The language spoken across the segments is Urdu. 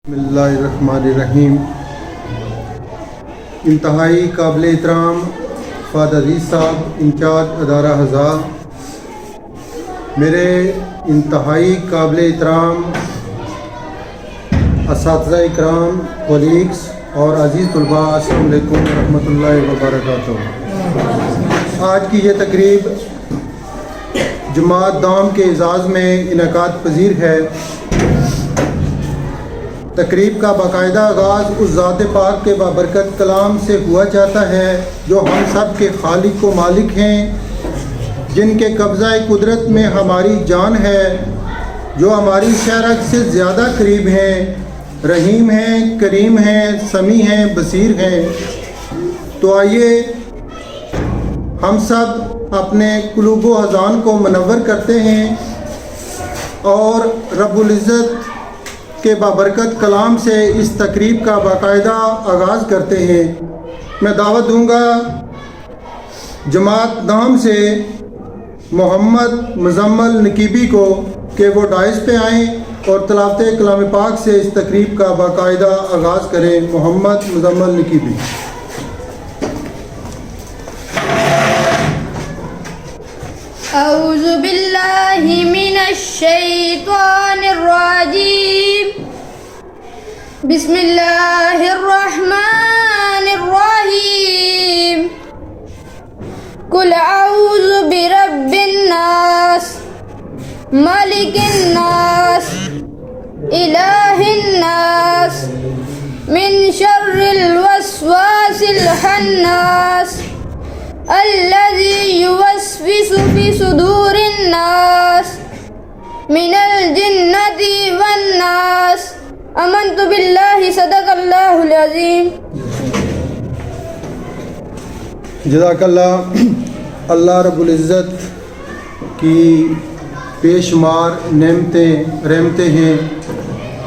بسم اللہ الرحمن الرحیم۔ انتہائی قابل احترام فادر عزیز صاحب انچارج ادارہ حضا، میرے انتہائی قابل احترام اساتذہ اکرام، کولیگس اور عزیز طلباء، السلام علیکم ورحمۃ اللہ وبرکاتہ۔ آج کی یہ تقریب جماعت دام کے اعزاز میں انعقاد پذیر ہے۔ تقریب کا باقاعدہ آغاز اس ذات پاک کے بابرکت کلام سے ہوا چاہتا ہے جو ہم سب کے خالق و مالک ہیں، جن کے قبضہ قدرت میں ہماری جان ہے، جو ہماری شرح سے زیادہ قریب ہیں، رحیم ہیں، کریم ہیں، سمیع ہیں، بصیر ہیں۔ تو آئیے ہم سب اپنے قلوب و اذان کو منور کرتے ہیں اور رب العزت کے بابرکت کلام سے اس تقریب کا باقاعدہ آغاز کرتے ہیں۔ میں دعوت دوں گا جماعت دام سے محمد مزمل نقیبی کو کہ وہ ڈائز پہ آئیں اور تلاوت کلام پاک سے اس تقریب کا باقاعدہ آغاز کریں۔ محمد مزمل نقیبی۔ اعوذ باللہ من الشیطان الرجیم، بسم اللہ الرحمن الرحیم۔ قل اعوذ برب الناس ملک الناس الہ الناس من شر الوسواس الخناس الذي يوسوس في صدور الناس من الجنة والناس۔ آمنت باللہ، صدق اللہ العظیم۔ جزاک اللہ۔ اللہ رب العزت کی بے شمار نعمتیں رحمتیں ہیں۔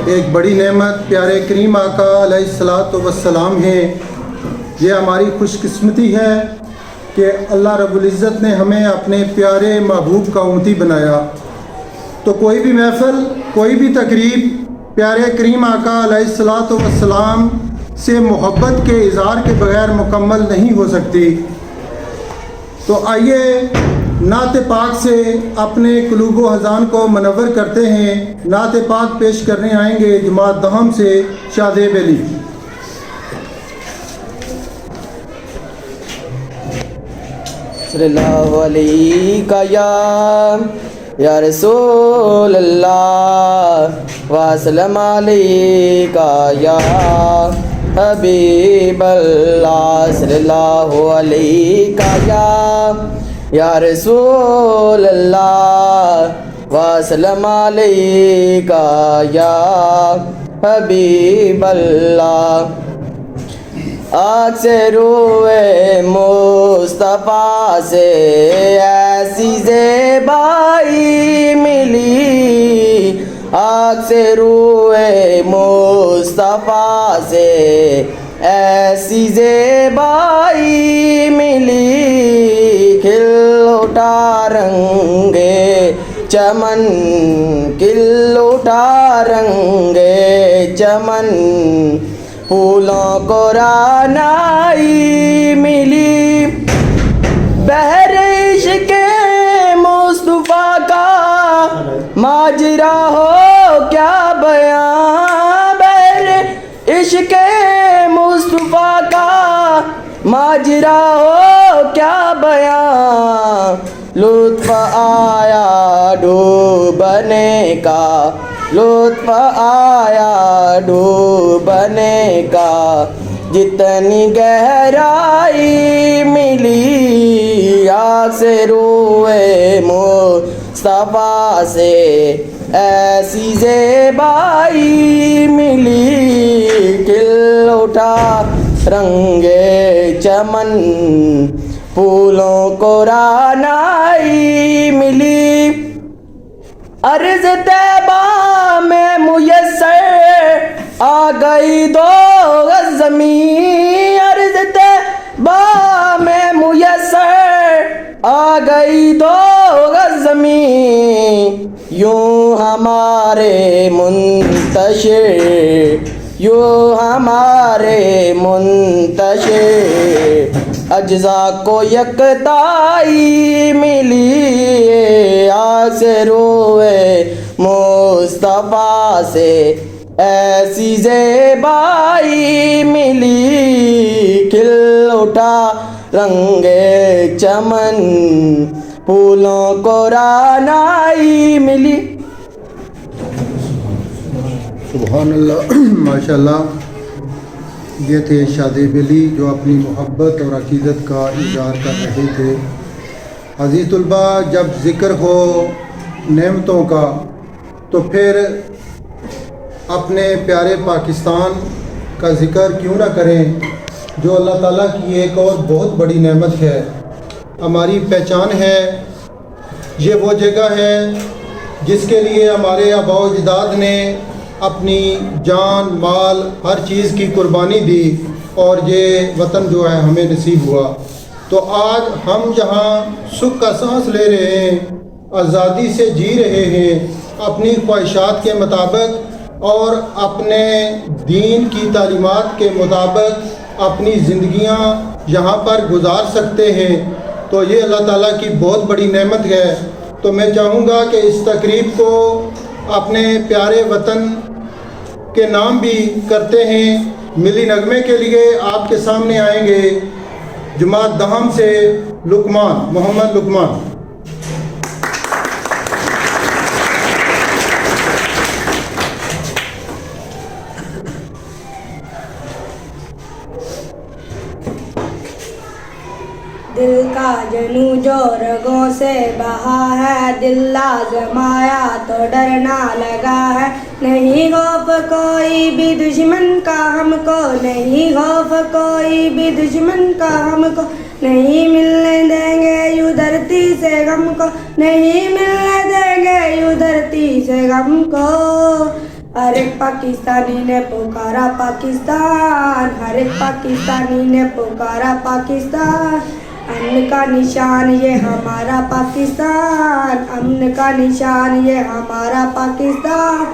ایک بڑی نعمت پیارے کریم آقا علیہ الصلاۃ والسلام ہے۔ یہ ہماری خوش قسمتی ہے کہ اللہ رب العزت نے ہمیں اپنے پیارے محبوب کا امتی بنایا۔ تو کوئی بھی محفل، کوئی بھی تقریب پیارے کریم آقا علیہ الصلاۃ والسلام سے محبت کے اظہار کے بغیر مکمل نہیں ہو سکتی۔ تو آئیے نعت پاک سے اپنے قلوب و اذان کو منور کرتے ہیں۔ نعت پاک پیش کرنے آئیں گے جماعت دہم سے شادیب علی۔ صلی اللہ علیہ یا رسول اللہ وسلم علیکہ یا حبیب اللہ، صلی اللہ علیہ یا رسول اللہ وسلم علیکہ یا حبیب اللہ۔ آنکھ سے روئے مصطفیٰ سے ایسی زیبائی ملی، آنکھ سے روئے مصطفیٰ سے ایسی زیبائی ملی، کھل اٹھا رنگے چمن، کھل اٹھا رنگے چمن، پھولوں کو رعنائی ملی، بحر عشق مصطفیٰ کا ماجرا ہو کیا بیان، بحر عشق مصطفیٰ کا ماجرا ہو کیا بیان، لطف آیا ڈوبنے کا، لطف آیا ڈوبنے کا، جتنی گہرائی ملی، آنکھ سے روئے مصطفیٰ سے ایسی زیبائی ملی، کھل اٹھا رنگے چمن، پھولوں کو رعنائی ملی، عرض طیبہ میں میسر آ گئی دو گز زمین، عرض طیبہ میں میسر آ گئی دو گز زمین، یوں ہمارے منتظر منتشر یوں ہمارے منتشر اجزا کو یکتائی ملی آسے روئے مصطفیٰ سے ایسی زیبائی ملی کھل اٹھا رنگ چمن پھولوں کو رانائی ملی. سبحان اللہ. ماشاء اللہ. یہ تھے شادی بلی جو اپنی محبت اور عقیدت کا اظہار کر رہے تھے. عزیز طلباء، جب ذکر ہو نعمتوں کا تو پھر اپنے پیارے پاکستان کا ذکر کیوں نہ کریں جو اللہ تعالیٰ کی ایک اور بہت بڑی نعمت ہے، ہماری پہچان ہے. یہ وہ جگہ ہے جس کے لیے ہمارے آباء و اجداد نے اپنی جان مال ہر چیز کی قربانی دی اور یہ وطن جو ہے ہمیں نصیب ہوا. تو آج ہم جہاں سکھ کا سانس لے رہے ہیں، آزادی سے جی رہے ہیں، اپنی خواہشات کے مطابق اور اپنے دین کی تعلیمات کے مطابق اپنی زندگیاں یہاں پر گزار سکتے ہیں، تو یہ اللہ تعالیٰ کی بہت بڑی نعمت ہے. تو میں چاہوں گا کہ اس تقریب کو اپنے پیارے وطن کے نام بھی کرتے ہیں. ملی نغمے کے لیے آپ کے سامنے آئیں گے جماعت دہم سے لقمان، محمد لقمان. دل کا جنو جو رگوں سے بہا ہے، دل لازم آیا تو ڈرنا لگا ہے. نہیں خوف کوئی بھی دشمن کا ہم کو، نہیں خوف کوئی بھی دشمن کا ہم کو، نہیں ملنے دیں گے یوں دھرتی سے غم کو، نہیں ملنے دیں گے یوں دھرتی سے غم کو. ہر ایک پاکستانی نے پکارا پاکستان، ہر ایک پاکستانی نے پکارا پاکستان. امن کا نشان یہ ہمارا پاکستان، امن کا نشان یہ ہمارا پاکستان.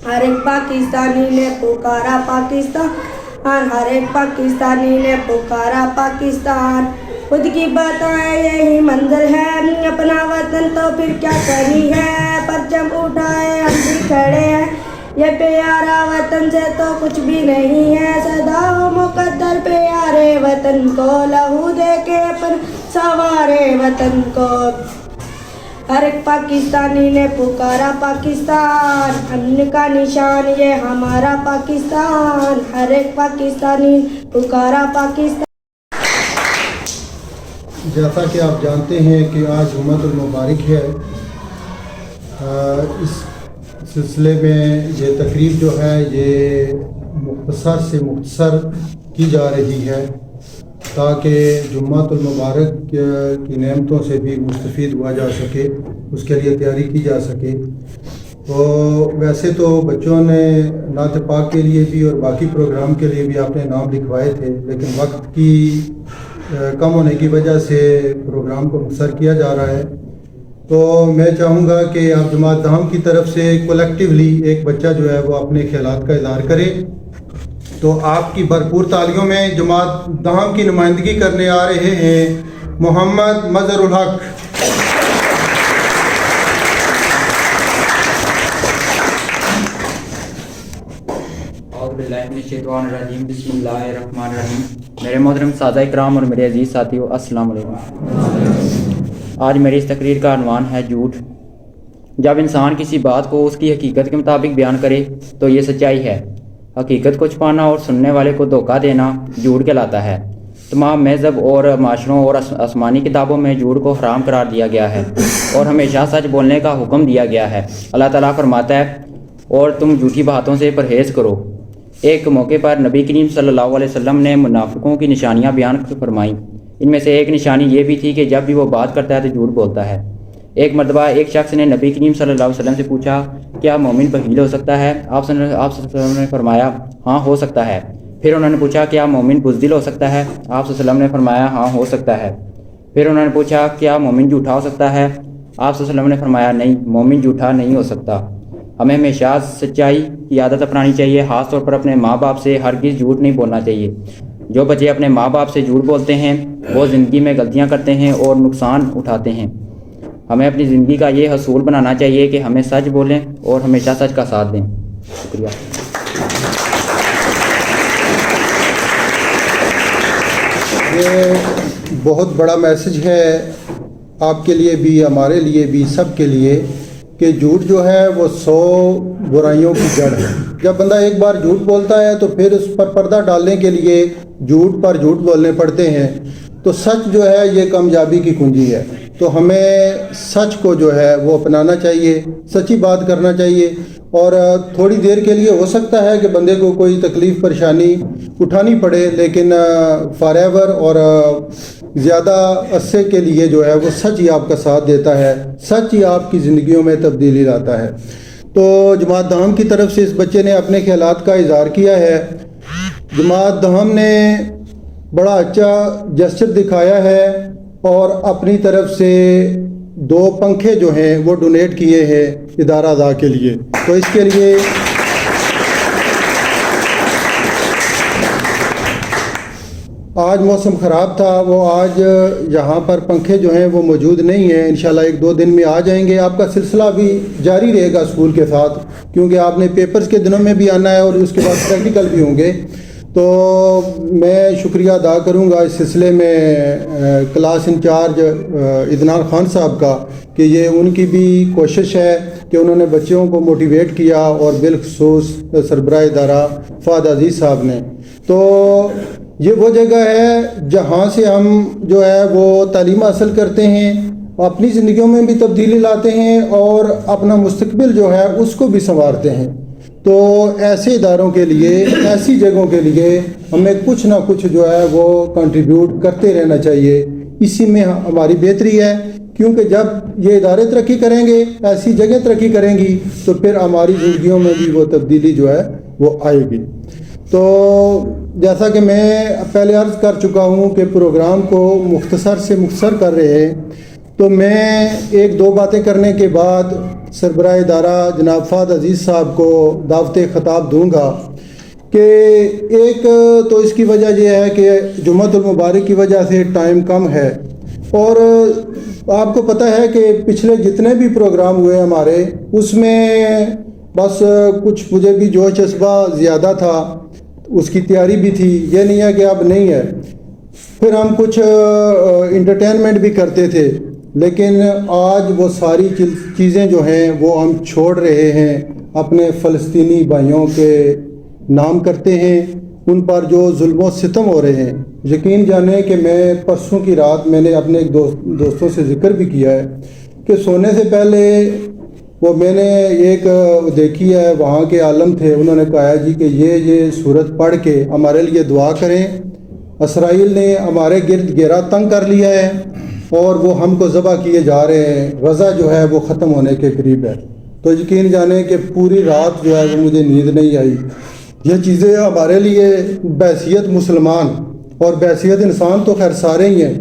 ہر ایک پاکستانی نے پکارا پاکستان، ہر ایک پاکستانی نے پکارا پاکستان. خود کی بتائیں یہی منظر ہے، اپنا وطن تو پھر کیا کرنی ہے. پرچم اٹھائے ہم بھی کھڑے ہیں، یہ پیارا وطن سے تو کچھ بھی نہیں ہے. صدا ہو مقدر پیارے وطن کو، لہو دے کے اپن سوارے وطن کو. ہر ایک پاکستانی نے پکارا پاکستان، امن کا نشان یہ ہمارا پاکستان. ہر ایک پاکستانی پکارا پاکستان. جیسا کہ آپ جانتے ہیں کہ آج جمعۃ المبارک ہے، اس سلسلے میں یہ تقریب جو ہے یہ مختصر سے مختصر کی جا رہی ہے تاکہ جمعۃ المبارک کی نعمتوں سے بھی مستفید ہوا جا سکے، اس کے لیے تیاری کی جا سکے. تو ویسے تو بچوں نے نعت پاک کے لیے بھی اور باقی پروگرام کے لیے بھی اپنے نام لکھوائے تھے، لیکن وقت کی کم ہونے کی وجہ سے پروگرام کو مختصر کیا جا رہا ہے. تو میں چاہوں گا کہ آپ جماعت دہم کی طرف سے کولیکٹیولی ایک بچہ جو ہے وہ اپنے خیالات کا اظہار کرے. تو آپ کی بھرپور تالیوں میں جماعت دہم کی نمائندگی کرنے آ رہے ہیں محمد مظہر الحق. اعوذ باللہ من الشیطان الرجیم، بسم اللہ الرحمن الرحیم. میرے محترم سادہ اکرام اور میرے عزیز ساتھیو، السلام علیکم. آج میری اس تقریر کا عنوان ہے جھوٹ. جب انسان کسی بات کو اس کی حقیقت کے مطابق بیان کرے تو یہ سچائی ہے. حقیقت کو چھپانا اور سننے والے کو دھوکہ دینا جھوٹ کہلاتا ہے. تمام مذہب اور معاشروں اور آسمانی کتابوں میں جھوٹ کو حرام قرار دیا گیا ہے اور ہمیشہ سچ بولنے کا حکم دیا گیا ہے. اللہ تعالیٰ فرماتا ہے اور تم جھوٹی باتوں سے پرہیز کرو. ایک موقع پر نبی کریم صلی اللہ علیہ وسلم نے منافقوں کی نشانیاں بیان فرمائیں. ان میں سے ایک نشانی یہ بھی تھی کہ جب بھی وہ بات کرتا ہے تو جھوٹ بولتا ہے. ایک مرتبہ ایک شخص نے نبی کریم صلی اللہ علیہ وسلم سے پوچھا کیا مومن بخیل ہو سکتا ہے؟ آپ صلی اللہ علیہ وسلم نے فرمایا ہاں ہو سکتا ہے. پھر انہوں نے پوچھا کیا مومن بزدل ہو سکتا ہے؟ آپ صلی اللہ علیہ وسلم نے فرمایا ہاں ہو سکتا ہے. پھر انہوں نے پوچھا کیا مومن جھوٹا ہو سکتا ہے؟ آپ صلی اللہ علیہ وسلم نے فرمایا نہیں، مومن جھوٹا نہیں ہو سکتا. ہمیں ہمیشہ سچائی کی عادت اپنانی چاہیے، خاص طور پر اپنے ماں باپ سے ہرگز جھوٹ نہیں بولنا چاہیے۔ جو بچے اپنے ماں باپ سے جھوٹ بولتے ہیں وہ زندگی میں غلطیاں کرتے ہیں اور نقصان اٹھاتے ہیں۔ ہمیں اپنی زندگی کا یہ حصول بنانا چاہیے کہ ہمیں سچ بولیں اور ہمیشہ سچ کا ساتھ دیں۔ شکریہ۔ یہ بہت بڑا میسج ہے آپ کے لیے بھی، ہمارے لیے بھی، سب کے لیے، کہ جھوٹ جو ہے وہ 100 برائیوں کی جڑ ہے۔ جب بندہ ایک بار جھوٹ بولتا ہے تو پھر اس پر پردہ ڈالنے کے لیے جھوٹ پر جھوٹ بولنے پڑتے ہیں۔ تو سچ جو ہے یہ کامیابی کی کنجی ہے۔ تو ہمیں سچ کو جو ہے وہ اپنانا چاہیے، سچی بات کرنا چاہیے، اور تھوڑی دیر کے لیے ہو سکتا ہے کہ بندے کو کوئی تکلیف پریشانی اٹھانی پڑے، لیکن فار ایور اور زیادہ عرصے کے لیے جو ہے وہ سچ ہی آپ کا ساتھ دیتا ہے، سچ ہی آپ کی زندگیوں میں تبدیلی لاتا ہے۔ تو جماعت دہم کی طرف سے اس بچے نے اپنے خیالات کا اظہار کیا ہے۔ جماعت دہم نے بڑا اچھا جسچر دکھایا ہے اور اپنی طرف سے 2 پنکھے جو ہیں وہ ڈونیٹ کیے ہیں ادارہ اعضاء کے لیے۔ تو اس کے لیے آج موسم خراب تھا، وہ آج یہاں پر پنکھے جو ہیں وہ موجود نہیں ہیں، انشاءاللہ 1-2 دن میں آ جائیں گے۔ آپ کا سلسلہ بھی جاری رہے گا اسکول کے ساتھ، کیونکہ آپ نے پیپرز کے دنوں میں بھی آنا ہے اور اس کے بعد پریکٹیکل بھی ہوں گے۔ تو میں شکریہ ادا کروں گا اس سلسلے میں کلاس انچارج ادنان خان صاحب کا، کہ یہ ان کی بھی کوشش ہے کہ انہوں نے بچوں کو موٹیویٹ کیا، اور بالخصوص سربراہ ادارہ فہد عزیز صاحب نے۔ تو یہ وہ جگہ ہے جہاں سے ہم جو ہے وہ تعلیم حاصل کرتے ہیں، اپنی زندگیوں میں بھی تبدیلی لاتے ہیں اور اپنا مستقبل جو ہے اس کو بھی سنوارتے ہیں۔ تو ایسے اداروں کے لیے، ایسی جگہوں کے لیے ہمیں کچھ نہ کچھ جو ہے وہ کنٹریبیوٹ کرتے رہنا چاہیے۔ اسی میں ہماری بہتری ہے، کیونکہ جب یہ ادارے ترقی کریں گے، ایسی جگہ ترقی کریں گی، تو پھر ہماری زندگیوں میں بھی وہ تبدیلی جو ہے وہ آئے گی۔ تو جیسا کہ میں پہلے عرض کر چکا ہوں کہ پروگرام کو مختصر سے مختصر کر رہے ہیں، تو میں 1-2 باتیں کرنے کے بعد سربراہ ادارہ جناب فہد عزیز صاحب کو دعوت خطاب دوں گا۔ کہ ایک تو اس کی وجہ یہ ہے کہ جمعۃ المبارک کی وجہ سے ٹائم کم ہے، اور آپ کو پتہ ہے کہ پچھلے جتنے بھی پروگرام ہوئے ہمارے، اس میں بس کچھ مجھے بھی جوش جذبہ زیادہ تھا، اس کی تیاری بھی تھی، یہ نہیں ہے کہ اب نہیں ہے۔ پھر ہم کچھ انٹرٹینمنٹ بھی کرتے تھے، لیکن آج وہ ساری چیزیں جو ہیں وہ ہم چھوڑ رہے ہیں، اپنے فلسطینی بھائیوں کے نام کرتے ہیں، ان پر جو ظلم و ستم ہو رہے ہیں۔ یقین جانیں کہ میں پرسوں کی رات میں نے اپنے ایک دوستوں سے ذکر بھی کیا ہے کہ سونے سے پہلے وہ میں نے ایک دیکھی ہے، وہاں کے عالم تھے، انہوں نے کہا جی کہ یہ صورت پڑھ کے ہمارے لیے دعا کریں، اسرائیل نے ہمارے گرد گھیرا تنگ کر لیا ہے اور وہ ہم کو ذبح کیے جا رہے ہیں، غزہ جو ہے وہ ختم ہونے کے قریب ہے۔ تو یقین جانیں کہ پوری رات جو ہے وہ مجھے نیند نہیں آئی۔ یہ چیزیں ہمارے لیے بحیثیت مسلمان اور بحیثیت انسان تو خیر سارے ہی ہیں،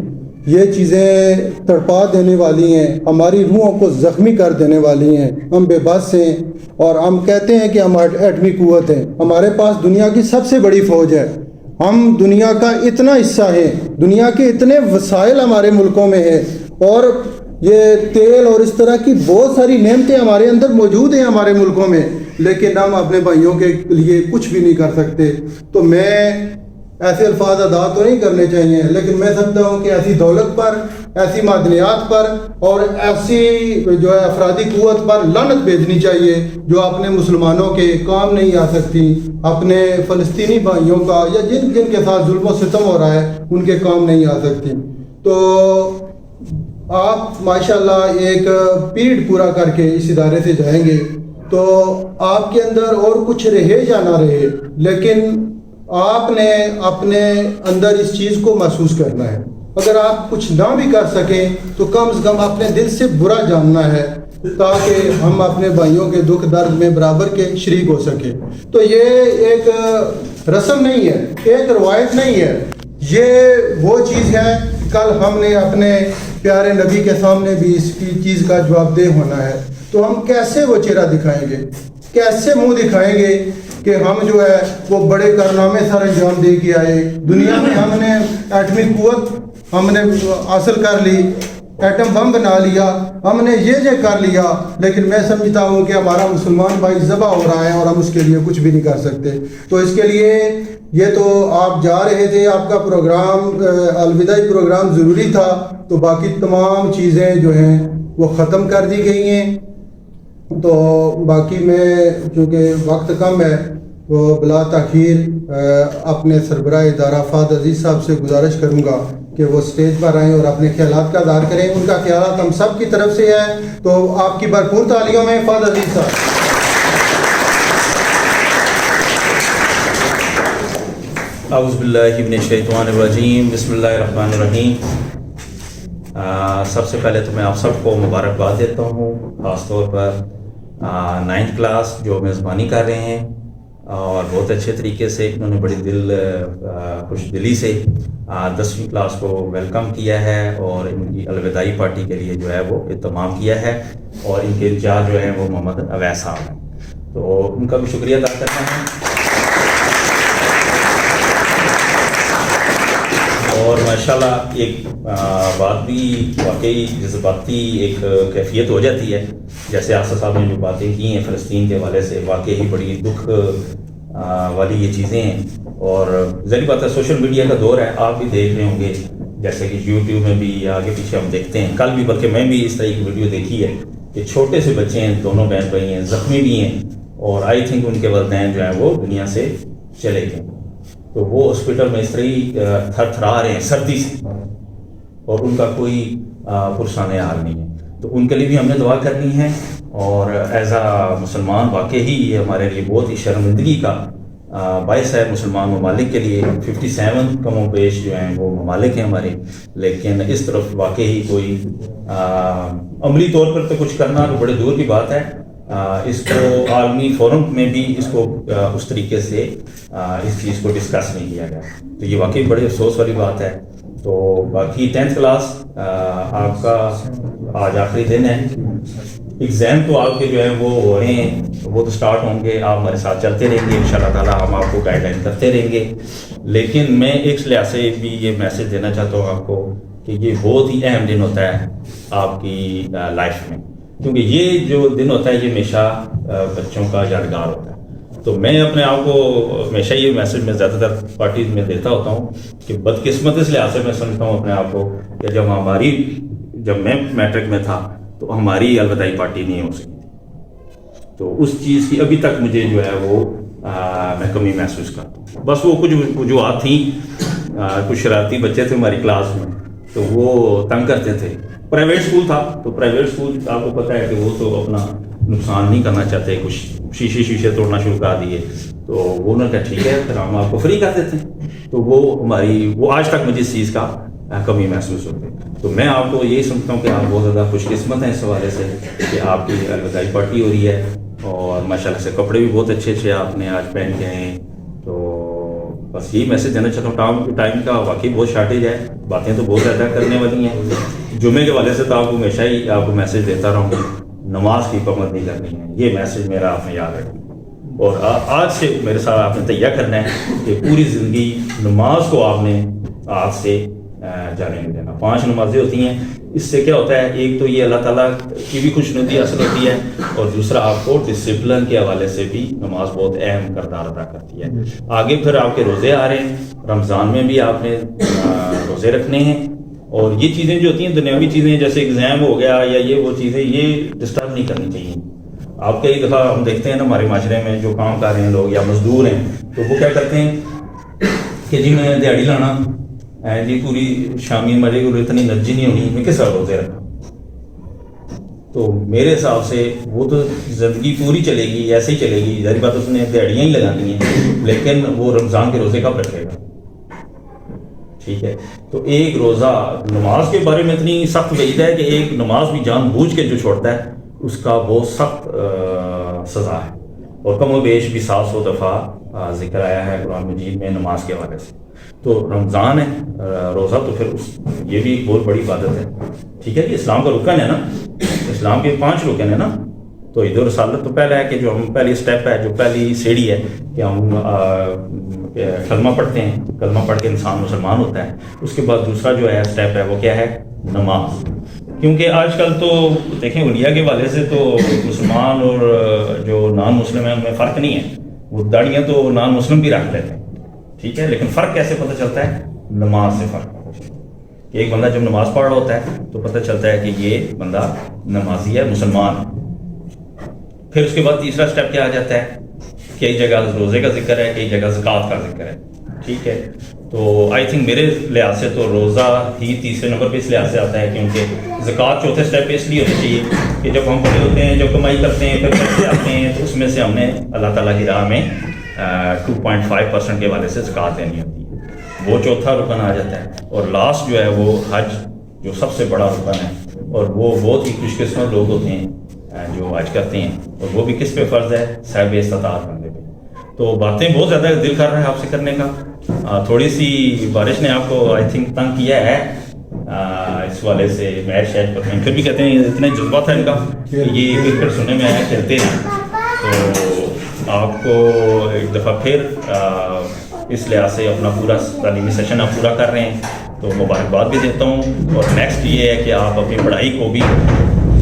یہ چیزیں تڑپا دینے والی ہیں، ہماری روحوں کو زخمی کر دینے والی ہیں۔ ہم بے بس ہیں اور ہم کہتے ہیں کہ ہم ایٹمی قوت ہیں، ہمارے پاس دنیا کی سب سے بڑی فوج ہے، ہم دنیا کا اتنا حصہ ہیں، دنیا کے اتنے وسائل ہمارے ملکوں میں ہیں، اور یہ تیل اور اس طرح کی بہت ساری نعمتیں ہمارے اندر موجود ہیں ہمارے ملکوں میں، لیکن ہم اپنے بھائیوں کے لیے کچھ بھی نہیں کر سکتے۔ تو میں ایسے الفاظ ادا تو نہیں کرنے چاہیے، لیکن میں سمجھتا ہوں کہ ایسی دولت پر، ایسی معدنیات پر اور ایسی جو ہے افرادی قوت پر لعنت بھیجنی چاہیے جو اپنے مسلمانوں کے کام نہیں آ سکتی، اپنے فلسطینی بھائیوں کا یا جن کے ساتھ ظلم و ستم ہو رہا ہے ان کے کام نہیں آ سکتی۔ تو آپ ماشاءاللہ ایک پیریڈ پورا کر کے اس ادارے سے جائیں گے تو آپ کے اندر اور کچھ رہے یا نہ رہے، لیکن آپ نے اپنے اندر اس چیز کو محسوس کرنا ہے۔ اگر آپ کچھ نہ بھی کر سکیں تو کم از کم اپنے دل سے برا جاننا ہے، تاکہ ہم اپنے بھائیوں کے دکھ درد میں برابر کے شریک ہو سکیں۔ تو یہ ایک رسم نہیں ہے، ایک روایت نہیں ہے، یہ وہ چیز ہے کل ہم نے اپنے پیارے نبی کے سامنے بھی اس کی چیز کا جواب دہ ہونا ہے۔ تو ہم کیسے وہ چہرہ دکھائیں گے, کیسے منہ دکھائیں گے کہ ہم جو ہے وہ بڑے کارنامے سر انجام دے کے آئے, دنیا میں ہم نے ایٹمی قوت ہم نے حاصل کر لی, ایٹم بم بنا لیا, ہم نے یہ کر لیا, لیکن میں سمجھتا ہوں کہ ہمارا مسلمان بھائی ذبح ہو رہا ہے اور ہم اس کے لیے کچھ بھی نہیں کر سکتے. تو اس کے لیے یہ تو آپ جا رہے تھے, آپ کا پروگرام الوداعی پروگرام ضروری تھا, تو باقی تمام چیزیں جو ہیں وہ ختم کر دی گئی ہیں. تو باقی میں چونکہ وقت کم ہے تو بلا تاخیر اپنے سربراہ ادارہ فہد عزیز صاحب سے گزارش کروں گا کہ وہ اسٹیج پر آئیں اور اپنے خیالات کا اظہار کریں. ان کا خیالات ہم سب کی طرف سے ہے, تو آپ کی بھرپور تالیوں میں فہد عزیز صاحب. اعوذ باللہ من الشیطان الرجیم, بسم اللہ الرحمن الرحیم. سب سے پہلے تو میں آپ سب کو مبارکباد دیتا ہوں, خاص طور پر 9th کلاس جو میزبانی کر رہے ہیں اور بہت اچھے طریقے سے انہوں نے بڑی خوش دلی سے 10ویں کلاس کو ویلکم کیا ہے اور ان کی الوداعی پارٹی کے لیے جو ہے وہ اہتمام کیا ہے, اور ان کے انچارج جو ہیں وہ محمد اویس صاحب ہیں, تو ان کا بھی شکریہ ادا کرتا ہوں. اور ماشاءاللہ ایک بات بھی واقعی جذباتی ایک کیفیت ہو جاتی ہے, جیسے آصف صاحب نے جو باتیں کی ہیں فلسطین کے حوالے سے, واقعی بڑی دکھ والی یہ چیزیں ہیں. اور ظاہر بات ہے سوشل میڈیا کا دور ہے, آپ بھی دیکھ رہے ہوں گے, جیسے کہ یوٹیوب میں بھی آگے پیچھے ہم دیکھتے ہیں. کل بھی بلکہ میں بھی اس طرح کی ویڈیو دیکھی ہے کہ چھوٹے سے بچے ہیں, دونوں بہن بھائی ہیں, زخمی بھی ہیں, اور آئی تھنک ان کے والدین جو ہیں وہ دنیا سے چلے گئے, تو وہ ہاسپٹل میں اس طرح تھر تھرا رہے ہیں سردی سے, اور ان کا کوئی پرسانِ حال نہیں ہے. تو ان کے لیے بھی ہم نے دعا کرنی ہے, اور ایز اے مسلمان واقعی یہ ہمارے لیے بہت ہی شرمندگی کا باعث ہے مسلمان ممالک کے لیے. 57 کم و بیش جو ہیں وہ ممالک ہیں ہمارے, لیکن اس طرف واقعی کوئی عملی طور پر تو کچھ کرنا تو بڑے دور کی بات ہے. اس کو عالمی فورم میں بھی اس کو اس طریقے سے اس چیز کو ڈسکس نہیں کیا گیا, تو یہ واقعی بڑے افسوس والی بات ہے. تو باقی 10th کلاس آپ کا آج آخری دن ہے, ایگزام تو آپ کے جو ہیں وہ ہو رہے ہیں, وہ تو سٹارٹ ہوں گے, آپ ہمارے ساتھ چلتے رہیں گے انشاءاللہ تعالیٰ, ہم آپ کو گائیڈ لائن کرتے رہیں گے. لیکن میں ایک لحاظ سے بھی یہ میسج دینا چاہتا ہوں آپ کو کہ یہ بہت ہی اہم دن ہوتا ہے آپ کی لائف میں, کیونکہ یہ جو دن ہوتا ہے یہ ہمیشہ بچوں کا یادگار ہوتا ہے. تو میں اپنے آپ کو ہمیشہ یہ میسج میں زیادہ تر پارٹیز میں دیتا ہوتا ہوں کہ بدقسمت اس لحاظ سے میں سمجھتا ہوں اپنے آپ کو کہ جب میں میٹرک میں تھا تو ہماری الوداعی پارٹی نہیں ہو سکی تھی, تو اس چیز کی ابھی تک مجھے جو ہے وہ میں کمی محسوس کرتا ہوں. بس وہ کچھ وجوہات تھیں, کچھ شرارتی بچے تھے ہماری کلاس میں, تو وہ تنگ کرتے تھے. پرائیویٹ اسکول تھا, تو پرائیویٹ اسکول آپ کو پتہ ہے کہ وہ تو اپنا نقصان نہیں کرنا چاہتے, کچھ شیشے توڑنا شروع کر دیے, تو وہ انہوں نے کہا ٹھیک ہے پھر ہم آپ کو فری کر دیتے ہیں. تو وہ آج تک مجھے اس چیز کا کمی محسوس ہوتی ہے. تو میں آپ کو یہی سمجھتا ہوں کہ آپ بہت زیادہ خوش قسمت ہیں اس حوالے سے کہ آپ کی الوداعی پارٹی ہو رہی ہے, اور ماشاءاللہ سے کپڑے بھی بہت اچھے آپ نے آج پہن کے ہیں. تو بس یہی میسج دینا چاہتا ہوں, ٹائم کا واقعی بہت شارٹیج ہے, باتیں تو بہت زیادہ کرنے والی ہیں. جمعے کے حوالے سے تو آپ کو ہمیشہ ہی آپ کو میسج دیتا رہوں گا, نماز کی پابند نہیں کرنی ہے, یہ میسج میرا آپ نے یاد رکھنا. اور آج سے میرے ساتھ آپ نے تیار کرنا ہے کہ پوری زندگی نماز کو آپ نے آج سے جانے نہیں دینا. 5 نمازیں ہوتی ہیں, اس سے کیا ہوتا ہے, ایک تو یہ اللہ تعالیٰ کی بھی خوشنودی حاصل ہوتی ہے, اور دوسرا آپ کو ڈسپلن کے حوالے سے بھی نماز بہت اہم کردار ادا کرتی ہے. آگے پھر آپ کے روزے آ رہے ہیں, رمضان میں بھی آپ نے روزے رکھنے ہیں, اور یہ چیزیں جو ہوتی ہیں دنیاوی چیزیں جیسے ایگزام ہو گیا یا یہ وہ چیزیں, یہ ڈسٹرب نہیں کرنی چاہیے. آپ کئی دفعہ ہم دیکھتے ہیں نا ہمارے معاشرے میں جو کام کر رہے ہیں لوگ یا مزدور ہیں, تو وہ کیا کرتے ہیں کہ جی میں دیہڑی لانا جی, پوری شامی مجھے کو اتنی انرجی نہیں ہونی, میں کس طرح روزے رکھا. تو میرے حساب سے وہ تو زندگی پوری چلے گی, ایسے ہی چلے گی, ظاہر بات اس نے دیہڑیاں ہی لگانی ہیں, لیکن وہ رمضان کے روزے کب رکھے گا؟ ٹھیک ہے. تو ایک روزہ نماز کے بارے میں اتنی سخت وعید ہے کہ ایک نماز بھی جان بوجھ کے جو چھوڑتا ہے اس کا بہت سخت سزا ہے, اور کم و بیش بھی 700 دفعہ ذکر آیا ہے قرآن مجید میں نماز کے حوالے سے. تو رمضان ہے, روزہ تو پھر یہ بھی ایک بہت بڑی عبادت ہے. ٹھیک ہے کہ اسلام کا رکن ہے نا, اسلام کے 5 رکن ہیں نا, تو عید الرسالت تو پہلا ہے کہ جو ہم پہلی سٹیپ ہے، جو پہلی سیڑھی ہے کہ ہم کلمہ پڑھتے ہیں، کلمہ پڑھ کے انسان مسلمان ہوتا ہے. اس کے بعد دوسرا جو ہے سٹیپ ہے وہ کیا ہے؟ نماز. کیونکہ آج کل تو دیکھیں اولیاء کے حوالے سے تو مسلمان اور جو نان مسلم ہیں ان میں فرق نہیں ہے. وہ داڑیاں تو نان مسلم بھی رکھ لیتے ہیں، ٹھیک ہے، لیکن فرق کیسے پتہ چلتا ہے؟ نماز سے فرق پتہ چلتا ہے. ایک بندہ جب نماز پڑھ رہا ہوتا ہے تو پتہ چلتا ہے کہ یہ بندہ نمازی ہے، مسلمان ہے. پھر اس کے بعد تیسرا سٹیپ کیا آ جاتا ہے؟ کئی جگہ روزے کا ذکر ہے، کئی جگہ زکوٰۃ کا ذکر ہے، ٹھیک ہے. تو آئی تھنک میرے لحاظ سے تو روزہ ہی تیسرے نمبر پہ اس لحاظ سے آتا ہے کیونکہ زکوٰۃ چوتھے سٹیپ پہ اس لیے ہونی چاہیے کہ جب ہم بڑے ہوتے ہیں، جب کمائی کرتے ہیں، پھر پیسے آتے ہیں تو اس میں سے ہم نے اللہ تعالیٰ کی راہ میں 2.5% کے حوالے سے زکوٰۃ دینی ہوتی ہے. وہ چوتھا رکن آ جاتا ہے. اور لاسٹ جو ہے وہ حج، جو سب سے بڑا رکن ہے، اور وہ بہت ہی خوش قسمت لوگ ہوتے ہیں جو حج کرتے ہیں. اور وہ بھی کس پہ فرض ہے؟ صاحب استطاعت بندے پہ. تو باتیں بہت زیادہ دل کر رہا ہے آپ سے کرنے کا. تھوڑی سی بارش نے آپ کو آئی تھنک تنگ کیا ہے اس والے سے. میچ شیچ پر پھر بھی کہتے ہیں اتنا جذبہ تھا ان کا کہ یہ کرکٹ سننے میں آیا کھیلتے ہیں. تو آپ کو ایک دفعہ پھر اس لحاظ سے اپنا پورا تعلیمی سیشن آپ پورا کر رہے ہیں تو مبارکباد بھی دیتا ہوں. اور نیکسٹ یہ ہے کہ آپ اپنی پڑھائی کو بھی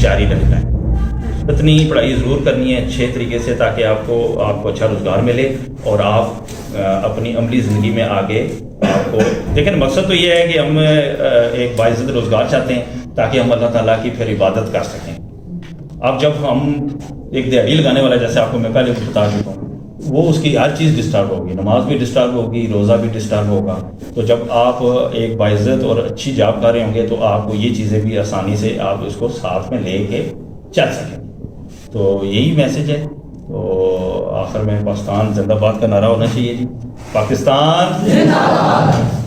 جاری رکھنا ہے. اتنی پڑھائی ضرور کرنی ہے اچھے طریقے سے تاکہ آپ کو اچھا روزگار ملے اور آپ اپنی عملی زندگی میں آگے آپ کو لیکن مقصد تو یہ ہے کہ ہم ایک باعزت روزگار چاہتے ہیں تاکہ ہم اللہ تعالیٰ کی پھر عبادت کر سکیں. اب جب ہم ایک دیہڑی لگانے والا، جیسے آپ کو میں پہلے بتا چکا ہوں، وہ اس کی ہر چیز ڈسٹرب ہوگی، نماز بھی ڈسٹرب ہوگی، روزہ بھی ڈسٹرب ہوگا. تو جب آپ ایک باعزت اور اچھی جاب کر رہے ہوں گے تو آپ کو یہ چیزیں بھی آسانی سے آپ اس کو ساتھ میں لے کے چل سکیں. تو یہی میسج ہے. تو آخر میں پاکستان زندہ باد کا نعرہ ہونا چاہیے جی. پاکستان زندہ باد.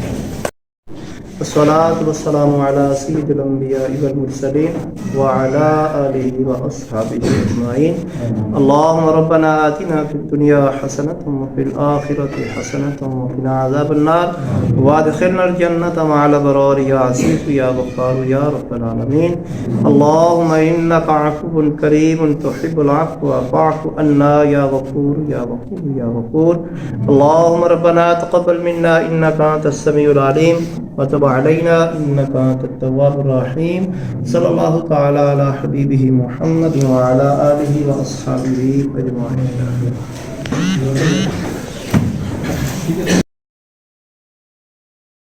الصلاة والسلام على سيد الأنبياء والمرسلين وعلى آله وأصحابه أجمعين. اللهم ربنا آتنا في الدنيا حسنة وفي الآخرة حسنة وقنا عذاب النار وادخلنا الجنة مع الأبرار يا عزيز يا غفار يا رب العالمين. اللهم إنك عفو كريم تحب العفو فاعف عنا يا غفور يا غفور يا غفور. اللهم ربنا تقبل منا إنك أنت السميع العليم وتب علينا إنك أنت التواب الرحيم. صلى الله تعالى على حبيبه محمد وعلى آله وأصحابه أجمعين.